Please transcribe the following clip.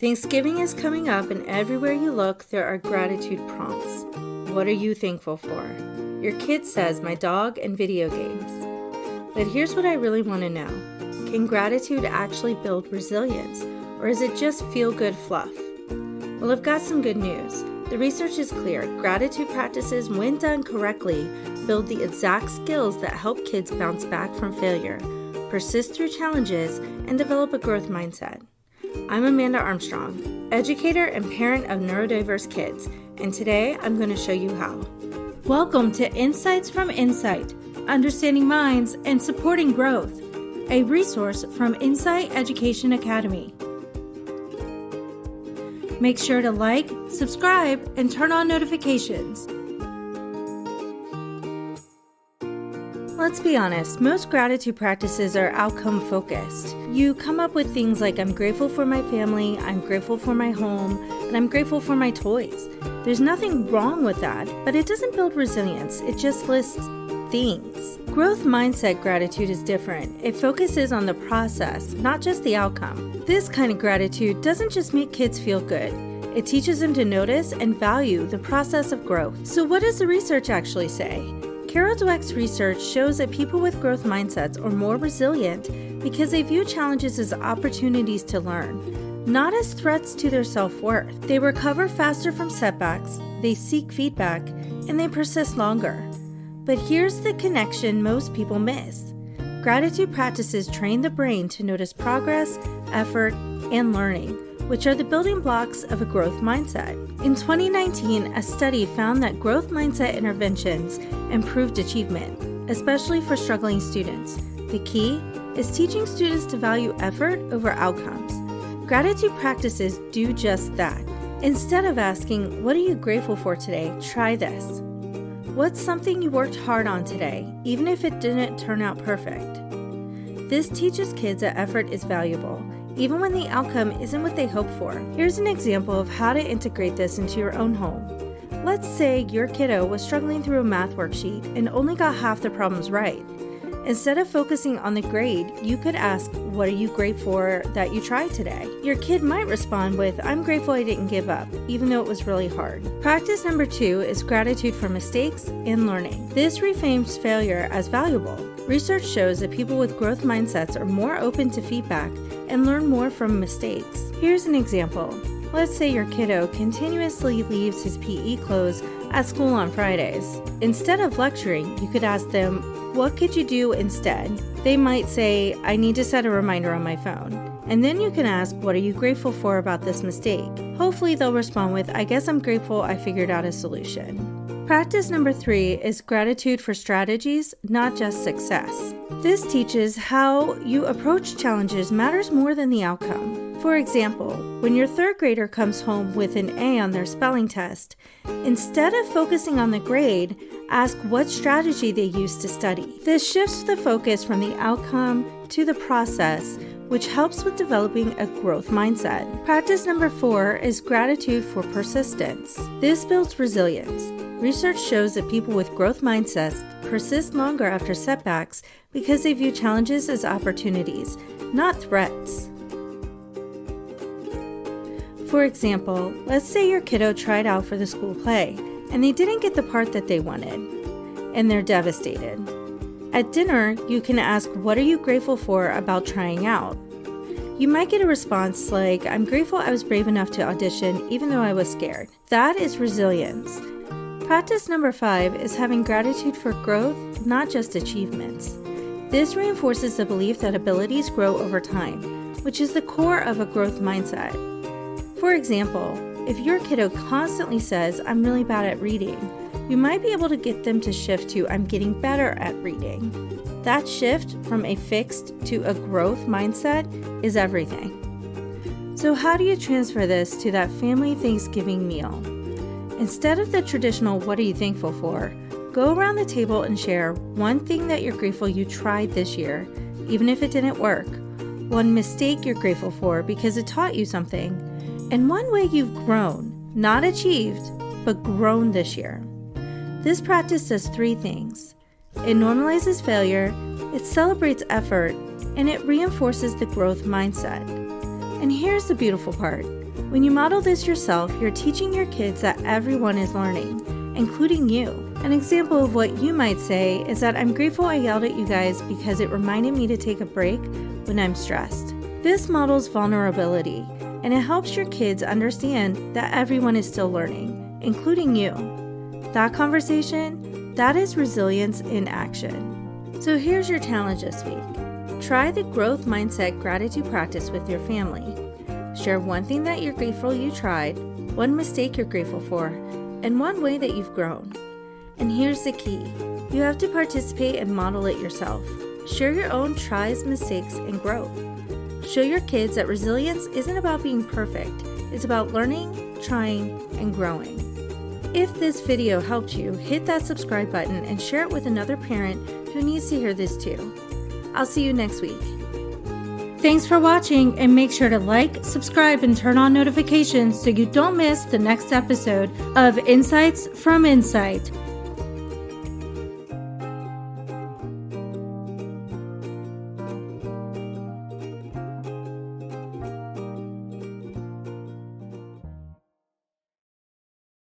Thanksgiving is coming up, and everywhere you look, there are gratitude prompts. What are you thankful for? Your kid says, my dog and video games. But here's what I really want to know. Can gratitude actually build resilience, or is it just feel-good fluff? Well, I've got some good news. The research is clear. Gratitude practices, when done correctly, build the exact skills that help kids bounce back from failure, persist through challenges, and develop a growth mindset. I'm Amanda Armstrong, educator and parent of neurodiverse kids, and today I'm going to show you how. Welcome to Insights from Insight, Understanding Minds and Supporting Growth, a resource from Insight Education Academy. Make sure to like, subscribe, and turn on notifications. Let's be honest, most gratitude practices are outcome focused. You come up with things like, I'm grateful for my family, I'm grateful for my home, and I'm grateful for my toys. There's nothing wrong with that, but it doesn't build resilience, it just lists things. Growth mindset gratitude is different. It focuses on the process, not just the outcome. This kind of gratitude doesn't just make kids feel good. It teaches them to notice and value the process of growth. So what does the research actually say? Carol Dweck's research shows that people with growth mindsets are more resilient because they view challenges as opportunities to learn, not as threats to their self-worth. They recover faster from setbacks, they seek feedback, and they persist longer. But here's the connection most people miss. Gratitude practices train the brain to notice progress, effort, and learning, which are the building blocks of a growth mindset. In 2019, a study found that growth mindset interventions improved achievement, especially for struggling students. The key is teaching students to value effort over outcomes. Gratitude practices do just that. Instead of asking, what are you grateful for today? Try this. What's something you worked hard on today, even if it didn't turn out perfect? This teaches kids that effort is valuable, even when the outcome isn't what they hope for. Here's an example of how to integrate this into your own home. Let's say your kiddo was struggling through a math worksheet and only got half the problems right. Instead of focusing on the grade, you could ask, what are you grateful for that you tried today? Your kid might respond with, I'm grateful I didn't give up, even though it was really hard. Practice number 2 is gratitude for mistakes and learning. This reframes failure as valuable. Research shows that people with growth mindsets are more open to feedback and learn more from mistakes. Here's an example. Let's say your kiddo continuously leaves his PE clothes at school on Fridays. Instead of lecturing, you could ask them, what could you do instead? They might say, I need to set a reminder on my phone. And then you can ask, what are you grateful for about this mistake? Hopefully they'll respond with, I guess I'm grateful I figured out a solution. Practice number 3 is gratitude for strategies, not just success. This teaches how you approach challenges matters more than the outcome. For example, when your 3rd grader comes home with an A on their spelling test, instead of focusing on the grade, ask what strategy they used to study. This shifts the focus from the outcome to the process, which helps with developing a growth mindset. Practice number 4 is gratitude for persistence. This builds resilience. Research shows that people with growth mindsets persist longer after setbacks because they view challenges as opportunities, not threats. For example, let's say your kiddo tried out for the school play and they didn't get the part that they wanted, and they're devastated. At dinner, you can ask, what are you grateful for about trying out? You might get a response like, I'm grateful I was brave enough to audition even though I was scared. That is resilience. Practice number 5 is having gratitude for growth, not just achievements. This reinforces the belief that abilities grow over time, which is the core of a growth mindset. For example, if your kiddo constantly says, I'm really bad at reading, you might be able to get them to shift to, I'm getting better at reading. That shift from a fixed to a growth mindset is everything. So how do you transfer this to that family Thanksgiving meal? Instead of the traditional, what are you thankful for? Go around the table and share one thing that you're grateful you tried this year, even if it didn't work. One mistake you're grateful for because it taught you something. And one way you've grown, not achieved, but grown this year. This practice does 3 things. It normalizes failure, it celebrates effort, and it reinforces the growth mindset. And here's the beautiful part. When you model this yourself, you're teaching your kids that everyone is learning, including you. An example of what you might say is that I'm grateful I yelled at you guys because it reminded me to take a break when I'm stressed. This models vulnerability, and it helps your kids understand that everyone is still learning, including you. That conversation, that is resilience in action. So here's your challenge this week. Try the growth mindset gratitude practice with your family. Share one thing that you're grateful you tried, one mistake you're grateful for, and one way that you've grown. And here's the key. You have to participate and model it yourself. Share your own tries, mistakes, and growth. Show your kids that resilience isn't about being perfect. It's about learning, trying, and growing. If this video helped you, hit that subscribe button and share it with another parent who needs to hear this too. I'll see you next week. Thanks for watching, and make sure to like, subscribe, and turn on notifications so you don't miss the next episode of Insights from Insight.